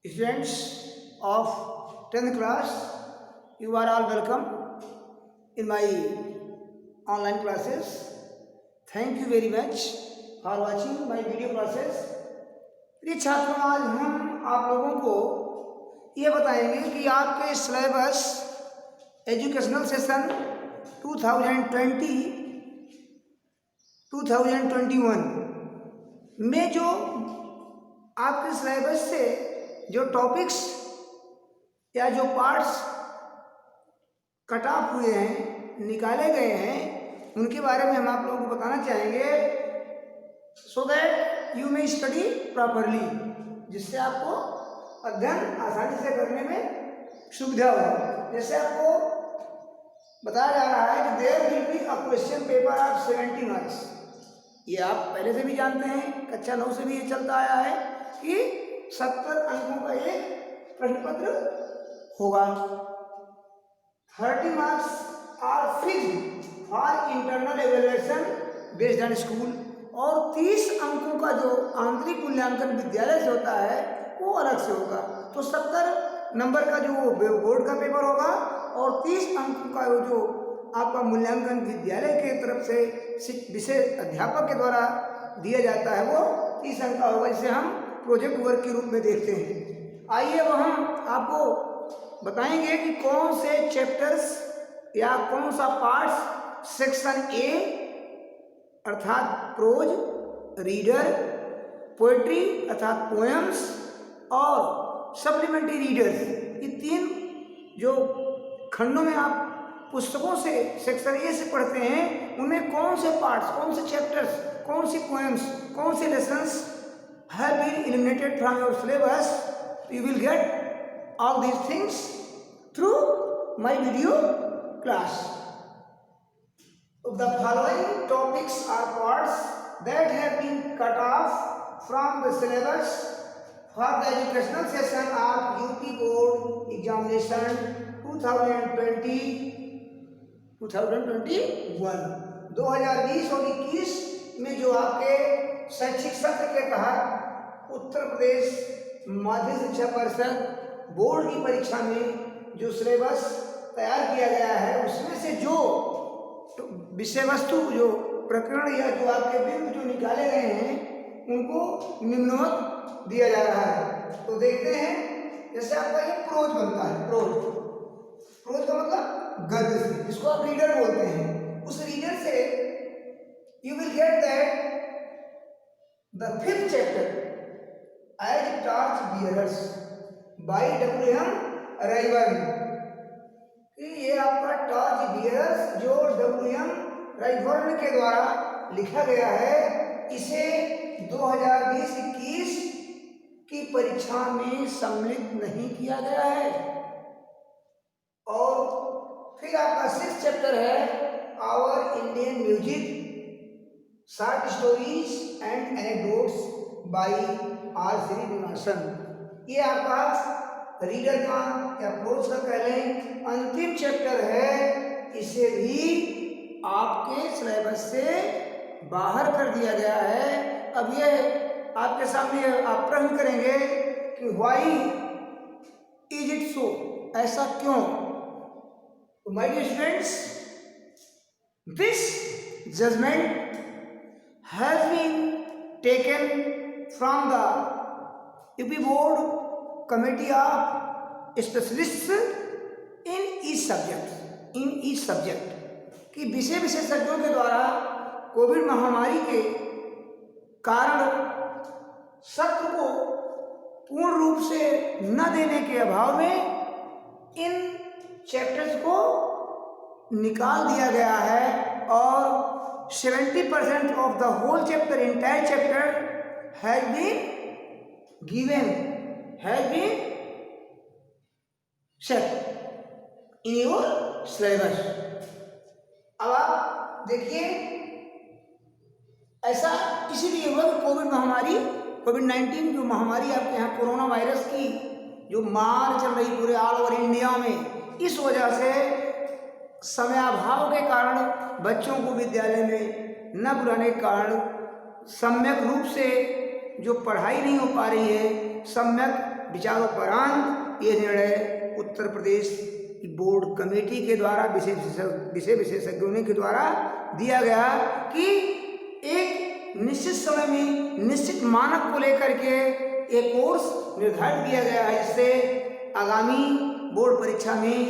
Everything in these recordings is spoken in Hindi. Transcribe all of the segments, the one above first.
Students of 10th class, you are all welcome in my online classes. Thank you very much for watching my video classes. प्रिय छात्रों, आज हम आप लोगों को ये बताएंगे कि आपके सिलेबस एजुकेशनल सेशन 2020-2021 में जो आपके सिलेबस से जो टॉपिक्स या जो पार्ट्स कट ऑफ हुए हैं, निकाले गए हैं, उनके बारे में हम आप लोगों को बताना चाहेंगे so that you may study properly, जिससे आपको अध्ययन आसानी से करने में सुविधा हो। जैसे आपको बताया जा रहा है कि there will be a question paper of 70 marks. ये आप पहले से भी जानते हैं, कक्षा 9 से भी ये चलता आया है कि 70 अंकों का एक प्रश्न पत्र होगा। 30 marks are fixed for internal evaluation based on school, और 30 अंकों का जो आंतरिक मूल्यांकन विद्यालय से होता है वो अलग से होगा। तो 70 नंबर का जो बोर्ड का पेपर होगा और 30 अंकों का जो आपका मूल्यांकन विद्यालय के तरफ से विषय अध्यापक के द्वारा दिया जाता है वो 30 अंक का होगा, जिसे हम प्रोजेक्ट वर्क के रूप में देखते हैं। आइए अब हम आपको बताएंगे कि कौन से चैप्टर्स या कौन सा पार्ट्स सेक्शन ए अर्थात प्रोज, रीडर, पोएट्री अर्थात पोएम्स और सप्लीमेंट्री रीडर्स, ये 3 जो खंडों में आप पुस्तकों से सेक्शन ए से पढ़ते हैं, उनमें कौन से पार्ट्स, कौन से चैप्टर्स, कौन सी पोएम्स, कौन से lessons have been eliminated from your syllabus. You will get all these things through my video class. The following topics are parts that have been cut off from the syllabus for the educational session of UP Board Examination 2020-2021 2020 और 21 में जो आपके शैक्षिक सत्र के तहत उत्तर प्रदेश माध्य शिक्षा परिषद बोर्ड की परीक्षा में जो सिलेबस तैयार किया गया है, उसमें से जो विषय वस्तु, जो प्रकरण या जो आपके बिंदु जो निकाले गए हैं, उनको निम्नवत दिया जा रहा है। तो देखते हैं, जैसे आपका ये प्रोज बनता है। प्रोज का मतलब गद्य से, जिसको आप रीडर बोलते हैं। उस रीडर से you will get that The 5th chapter, As Torch Bearers by W.M. Rayburn, कि ये आपका टॉर्च बियरर्स जो W.M. रायबर्न के द्वारा लिखा गया है, इसे 2020-21 की परीक्षा में सम्मिलित नहीं किया गया है। और फिर आपका 6th चैप्टर है our Indian music, short stories and anecdotes by R Srinivasan. ये आपका रीडर का या प्रोज का कह लें अंतिम चैप्टर है। इसे भी आपके सिलेबस से बाहर कर दिया गया है। अब ये आपके सामने आप प्रश्न करेंगे कि व्हाई इज इट सो, ऐसा क्यों? तो my dear students, this judgement has been taken from the UP Board Committee of Specialists in each subject कि विषय विशेषज्ञों के द्वारा कोविड महामारी के कारण सत्र को पूर्ण रूप से न देने के अभाव में इन चैप्टर्स को निकाल दिया गया है और 70% of the whole chapter, entire chapter has been set in your syllabus. अब आप देखिए, ऐसा इसीलिए हुआ कि कोविड-19 जो महामारी आपके यहाँ कोरोना वायरस की जो मार चल रही पूरे ऑल ओवर इंडिया में, इस वजह से समयाभाव के कारण बच्चों को विद्यालय में न बुलाने के कारण सम्यक रूप से जो पढ़ाई नहीं हो पा रही है, सम्यक विचारोपरांत ये निर्णय उत्तर प्रदेश की बोर्ड कमेटी के द्वारा विषय विशेषज्ञों के द्वारा दिया गया कि एक निश्चित समय में निश्चित मानक को लेकर के एक कोर्स निर्धारित किया गया है, जिससे आगामी बोर्ड परीक्षा में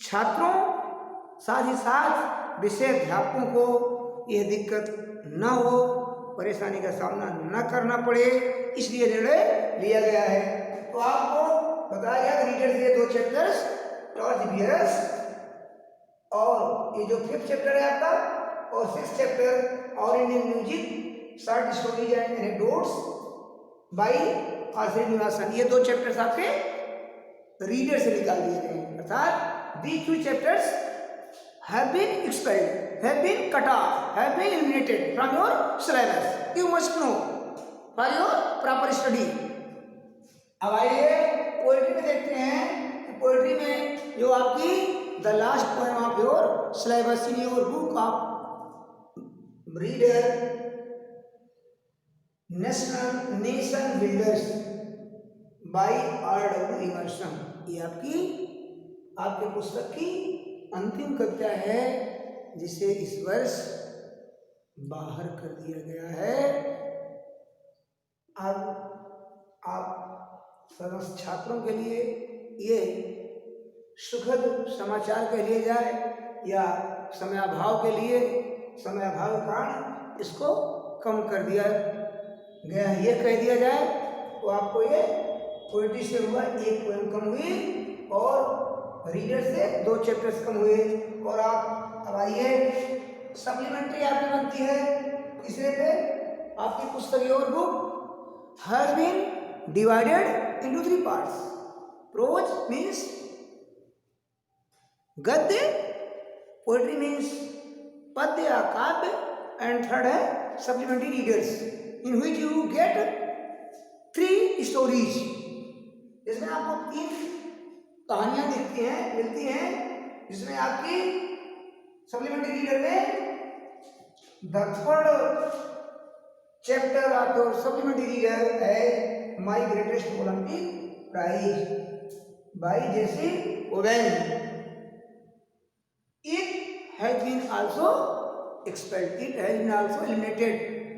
छात्रों साथ ही साथ विषय अध्यापकों को यह दिक्कत न हो, परेशानी का सामना न करना पड़े, इसलिए निर्णय लिया गया है। तो आपको बताया गया रीडर के 2 चैप्टर्स, टॉर्च बियरर्स, और ये जो 5th चैप्टर है आपका, और 6th चैप्टर और Indian music, short stories and anecdotes by R Nivasan, ये 2 चैप्टर्स आपके रीडर से निकाल दिए गए हैं। अर्थात these 2 chapters have been expelled, have been cut off, have been eliminated from your syllabus. You must know for your proper study. अब आइए पोएट्री में देखते हैं। पोएट्री में जो आपकी the last poem of your syllabus in your book of reader nation builders by R.W. Emerson, ये आपके पुस्तक की अंतिम कविता है, जिसे इस वर्ष बाहर कर दिया गया है। अब आप समस्त छात्रों के लिए ये सुखद समाचार कह लिया जाए या समयाभाव के कारण इसको कम कर दिया गया, ये कह दिया जाए तो आपको ये पोएट्री से हुआ 1 पोएम कम हुई और रीडर से 2 चैप्टर्स कम हुए। और आप अब आइए सप्लीमेंट्री आपकी बनती है तीसरे पे, आपकी पुस्तक your book has been divided into 3 parts. Prose means गद्य, पोएट्री मीन्स पद्य या काव्य, एंड थर्ड है supplementary readers in which you get 3 stories, इसमें आपको 3 कहानियां मिलती हैं, जिसमें आपकी सप्लीमेंट्री रीडर में the 3rd chapter of your supplementary reader है my greatest Olympic prize by Jesse Owen. It has been also expelled, it has been also eliminated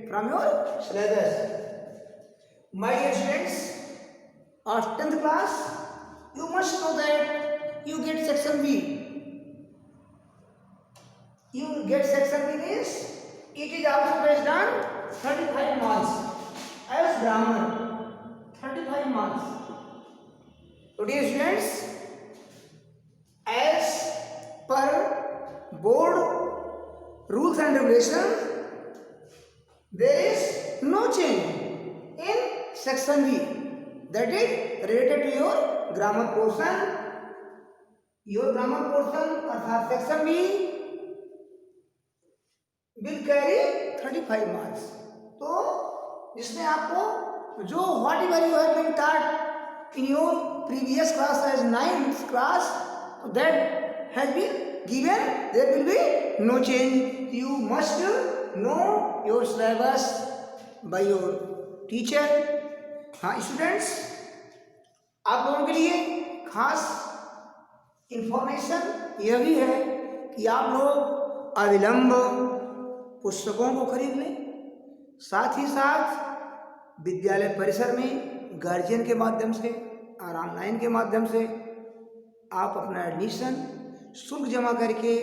from your syllabus. My dear students of 10th class, you must know that you get section B. You get section B means it is also based on 35 marks as grammar, 35 marks. So dear students, as per board rules and regulations, there is no change in section B. That is related to your grammar portion. Your grammar portion अर्थात section B will carry 35 marks. तो जिसमें आपको जो whatever you have been taught in your previous class as 9th class, that has been given. There will be no change. You must know your syllabus by your teacher. हाँ स्टूडेंट्स, आप लोगों के लिए खास इंफॉर्मेशन यह भी है कि आप लोग अविलंब पुस्तकों को खरीद लें, साथ ही साथ विद्यालय परिसर में गार्जियन के माध्यम से और ऑनलाइन के माध्यम से आप अपना एडमिशन शुल्क जमा करके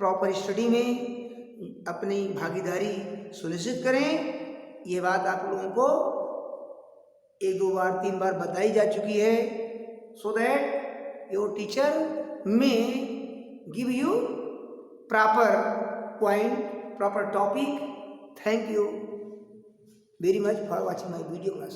प्रॉपर स्टडी में अपनी भागीदारी सुनिश्चित करें। ये बात आप लोगों को 1-2 बार 3 बार बताई जा चुकी है, सो दैट योर टीचर में give you proper point, proper topic. Thank you very much for watching my video class.